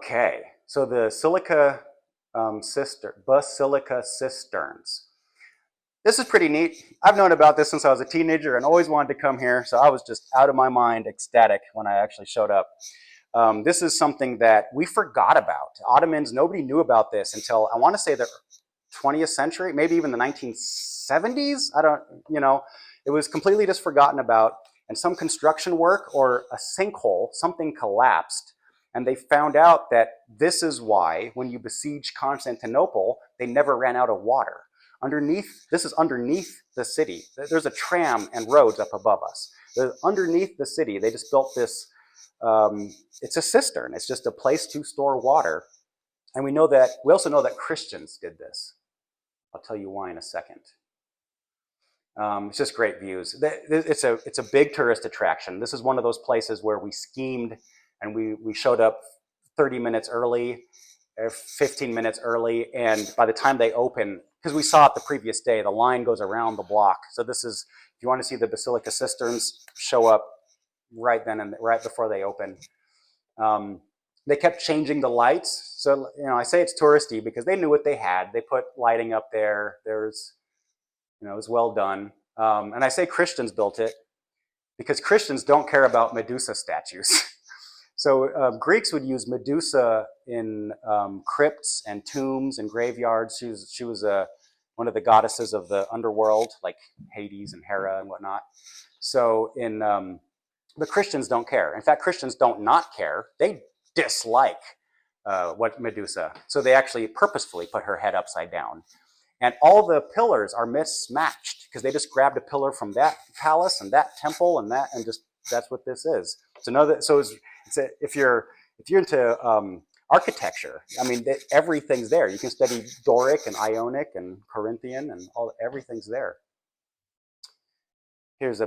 Okay, so the Basilica cisterns. This is pretty neat. I've known about this since I was a teenager and always wanted to come here, so I was just out of my mind ecstatic when I actually showed up. This is something that we forgot about. Ottomans, nobody knew about this until I want to say the 20th century, maybe even the 1970s. It was completely just forgotten about. And some construction work or a sinkhole, something collapsed. And they found out that this is why, when you besiege Constantinople, they never ran out of water. This is underneath the city. There's a tram and roads up above us. Underneath the city, they just built this, it's a cistern. It's just a place to store water. And we also know that Christians did this. I'll tell you why in a second. It's just great views. It's a big tourist attraction. This is one of those places where we schemed and we showed up 30 minutes early, 15 minutes early, and by the time they open, because we saw it the previous day, the line goes around the block. So this is, if you want to see the Basilica cisterns, show up right then and right before they open. They kept changing the lights. So, I say it's touristy because they knew what they had. They put lighting up there. It was well done. And I say Christians built it because Christians don't care about Medusa statues. So Greeks would use Medusa in crypts and tombs and graveyards. She was one of the goddesses of the underworld, like Hades and Hera and whatnot. So the Christians don't care. In fact, Christians don't not care. They dislike what Medusa. So they actually purposefully put her head upside down. And all the pillars are mismatched because they just grabbed a pillar from that palace and that temple and just that's what this is. If you're into architecture, everything's there. You can study Doric and Ionic and Corinthian and everything's there. Here's a